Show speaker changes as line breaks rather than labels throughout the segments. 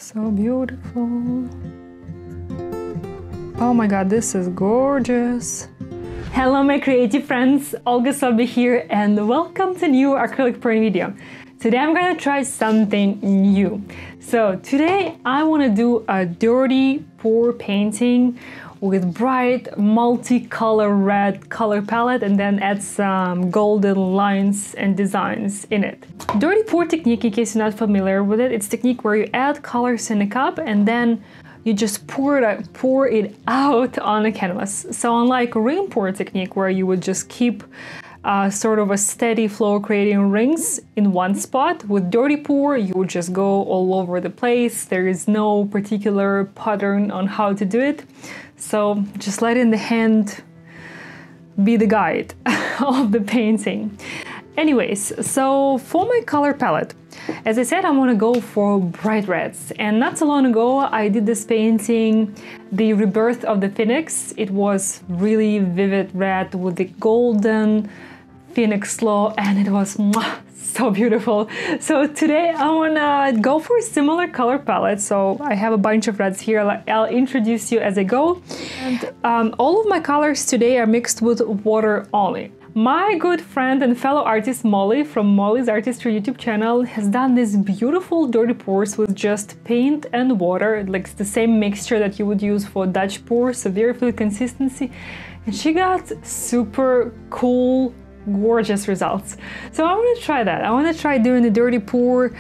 So beautiful. Oh my god, this is gorgeous. Hello my creative friends, Olga Sobey here and welcome to a new acrylic pouring video. Today I'm gonna try something new. So today I want to do a dirty pour painting with bright multicolor red color palette and then add some golden lines and designs in it. Dirty pour technique, in case you're not familiar with it, it's a technique where you add colors in a cup and then you just pour it out on a canvas. So unlike ring pour technique where you would just keep sort of a steady flow creating rings in one spot, with dirty pour you would just go all over the place. There is no particular pattern on how to do it. So just letting the hand be the guide of the painting. Anyways, so for my color palette, as I said, I want to go for bright reds. And not so long ago, I did this painting, The Rebirth of the Phoenix. It was really vivid red with the golden phoenix glow, and it was so beautiful. So today I want to go for a similar color palette. So I have a bunch of reds here. I'll introduce you as I go. And all of my colors today are mixed with water only. My good friend and fellow artist Molly from Molly's Artistry YouTube channel has done this beautiful dirty pours with just paint and water, like the same mixture that you would use for Dutch pour, so very fluid consistency. And she got super cool, gorgeous results. So I want to try that. I want to try doing the dirty pour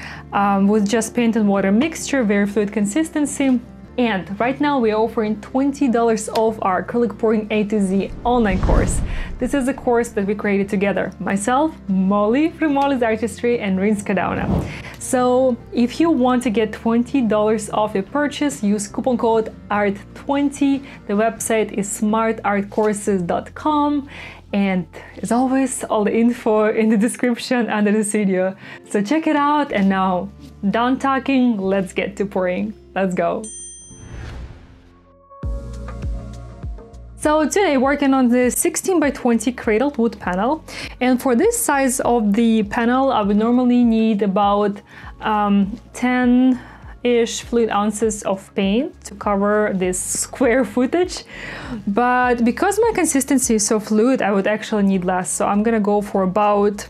with just paint and water mixture, very fluid consistency. And right now we're offering $20 off our acrylic pouring A to Z online course. This is a course that we created together, myself, Molly from Molly's Artistry, and Rinska Dauna. So if you want to get $20 off your purchase, use coupon code ART20. The website is smartartcourses.com. And as always, all the info in the description under this video. So check it out, and now, done talking, let's get to pouring. Let's go. So today working on the 16 by 20 cradled wood panel, and for this size of the panel I would normally need about 10-ish fluid ounces of paint to cover this square footage, but because my consistency is so fluid I would actually need less, so I'm gonna go for about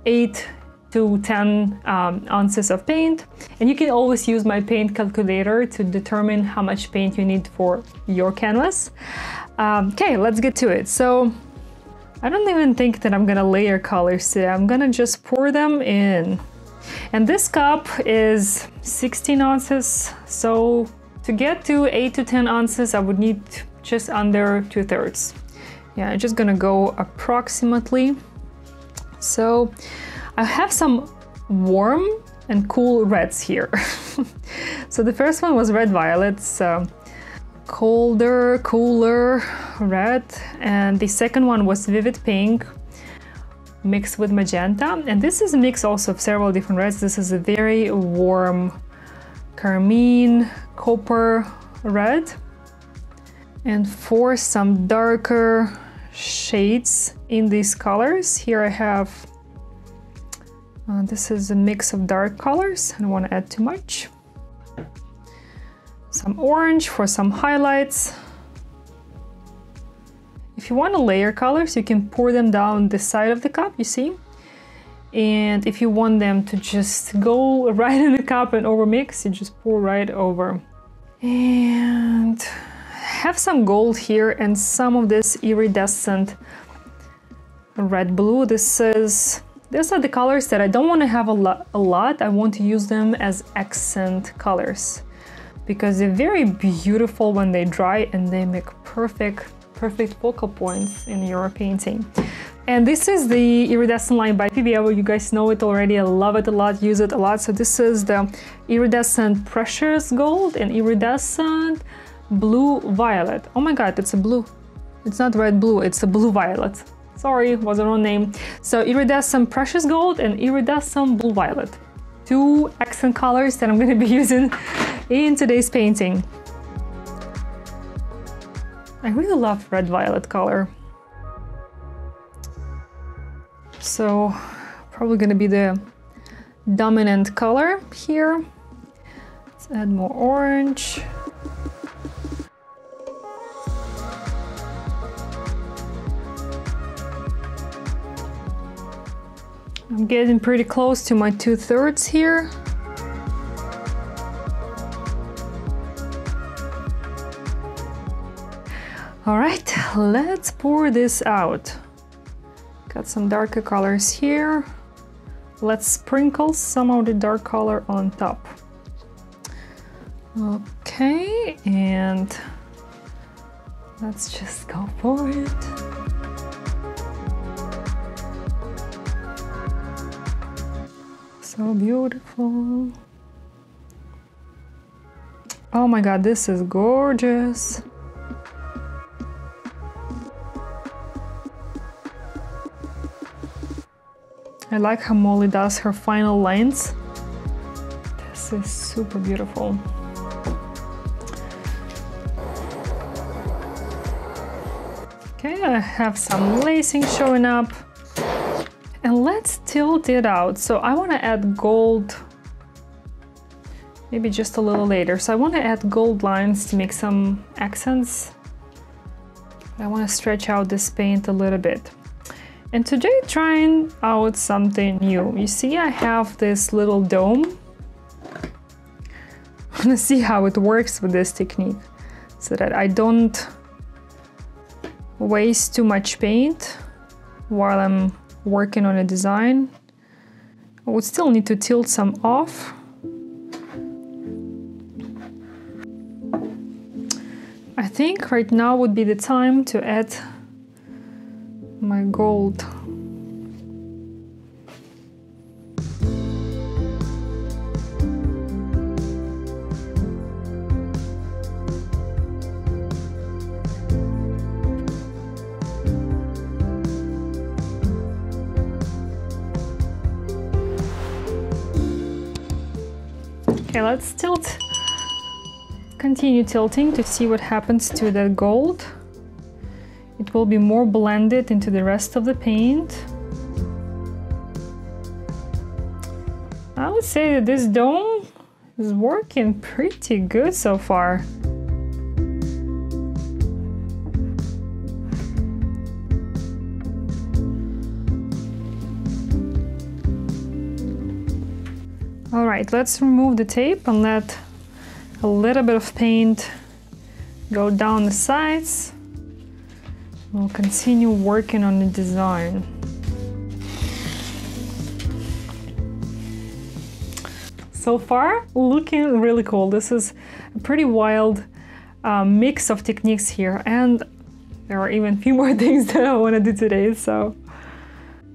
8 to 10 ounces of paint, and you can always use my paint calculator to determine how much paint you need for your canvas. Okay, let's get to it. So I don't even think that I'm gonna layer colors today. I'm gonna just pour them in. And this cup is 16 ounces, so to get to 8 to 10 ounces I would need just under 2/3. Yeah, I'm just gonna go approximately. So I have some warm and cool reds here. So the first one was red violets, colder, cooler red, and the second one was vivid pink mixed with magenta, and this is a mix also of several different reds. This is a very warm carmine copper red, and for some darker shades in these colors, here I have this is a mix of dark colors. I don't want to add too much. Some orange for some highlights. If you want to layer colors, you can pour them down the side of the cup, you see? And if you want them to just go right in the cup and over mix, you just pour right over. And have some gold here and some of this iridescent red blue. These are the colors that I don't want to have a lot. I want to use them as accent colors, because they're very beautiful when they dry and they make perfect focal points in your painting. And this is the iridescent line by PBL. You guys know it already. I love it a lot, use it a lot. So this is the iridescent precious gold and iridescent blue violet. Oh my god, it's a blue. It's not red blue, it's a blue violet. Sorry, was the wrong name. So iridescent precious gold and iridescent blue violet. Two accent colors that I'm going to be using in today's painting. I really love red violet color. So probably going to be the dominant color here. Let's add more orange. I'm getting pretty close to my 2/3 here. All right, let's pour this out. Got some darker colors here. Let's sprinkle some of the dark color on top. Okay, and let's just go for it. So beautiful. Oh my God, this is gorgeous. I like how Molly does her final lines. This is super beautiful. Okay, I have some lacing showing up. And let's tilt it out. So I want to add gold, maybe just a little later. So I want to add gold lines to make some accents. I want to stretch out this paint a little bit. And today trying out something new. You see I have this little dome. I want to see how it works with this technique so that I don't waste too much paint while I'm working on a design. I would still need to tilt some off. I think right now would be the time to add my gold. Okay, let's tilt. Continue tilting to see what happens to the gold. It will be more blended into the rest of the paint. I would say that this dome is working pretty good so far. All right, let's remove the tape and let a little bit of paint go down the sides. We'll continue working on the design. So far, looking really cool. This is a pretty wild mix of techniques here, and there are even a few more things that I want to do today. So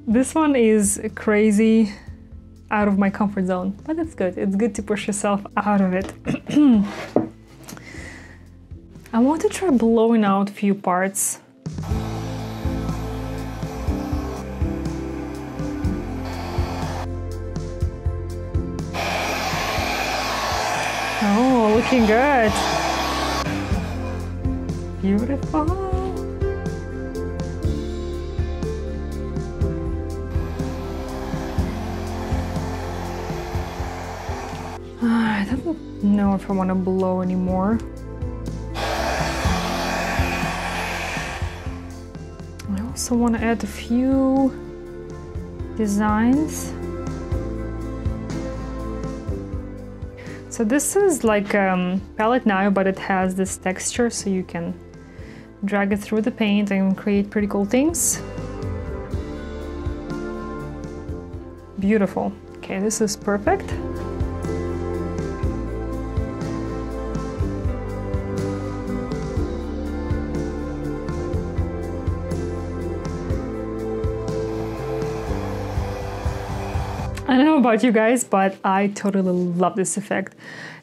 this one is crazy, out of my comfort zone, but it's good. It's good to push yourself out of it. I want to try blowing out a few parts. Oh, looking good. Beautiful. I don't know if I want to blow anymore. I also want to add a few designs. So this is like palette knife, but it has this texture, so you can drag it through the paint and create pretty cool things. Beautiful. Okay, this is perfect. I don't know about you guys, but I totally love this effect,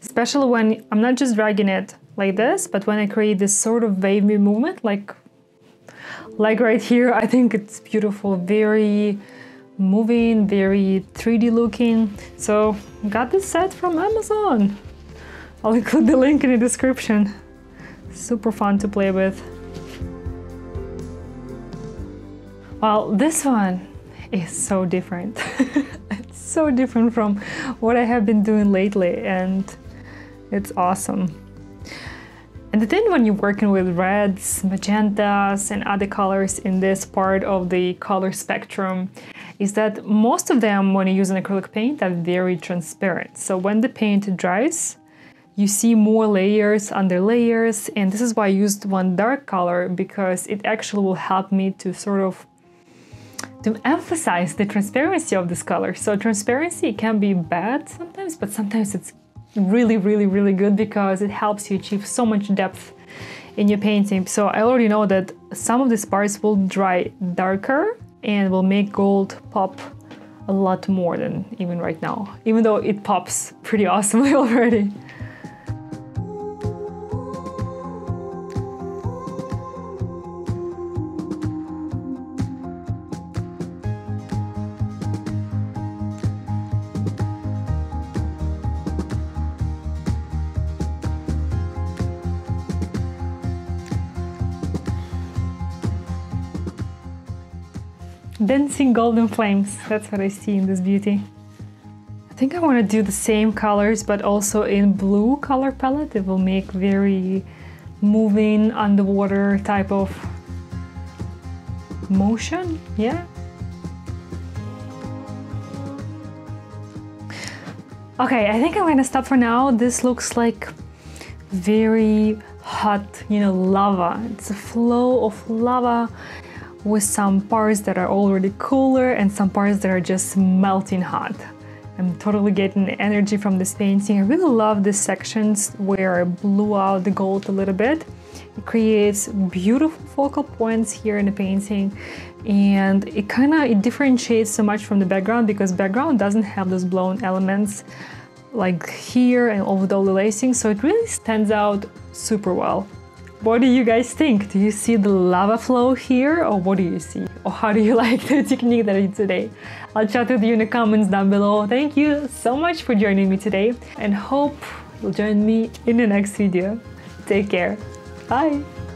especially when I'm not just dragging it like this, but when I create this sort of wavy movement, like right here. I think it's beautiful, very moving, very 3D looking. So got this set from Amazon. I'll include the link in the description. Super fun to play with. Well, this one is so different. It's so different from what I have been doing lately, and It's awesome. And the thing when you're working with reds, magentas, and other colors in this part of the color spectrum is that most of them, when you use an acrylic paint, are very transparent. So when the paint dries, you see more layers under layers, and this is why I used one dark color, because it actually will help me to sort of to emphasize the transparency of this color. So transparency can be bad sometimes, but sometimes it's really, really, really good because it helps you achieve so much depth in your painting. So I already know that some of these parts will dry darker and will make gold pop a lot more than even right now, even though it pops pretty awesomely already. Dancing golden flames, that's what I see in this beauty. I think I want to do the same colors, but also in blue color palette. It will make very moving underwater type of motion, yeah. Okay, I think I'm gonna stop for now. This looks like very hot, you know, lava. It's a flow of lava with some parts that are already cooler and some parts that are just melting hot. I'm totally getting energy from this painting. I really love these sections where I blew out the gold a little bit. It creates beautiful focal points here in the painting, and it differentiates so much from the background, because background doesn't have those blown elements like here and over all the lacing, so it really stands out super well. What do you guys think? Do you see the lava flow here, or what do you see? Or how do you like the technique that I did today? I'll chat with you in the comments down below. Thank you so much for joining me today, and hope you'll join me in the next video. Take care. Bye!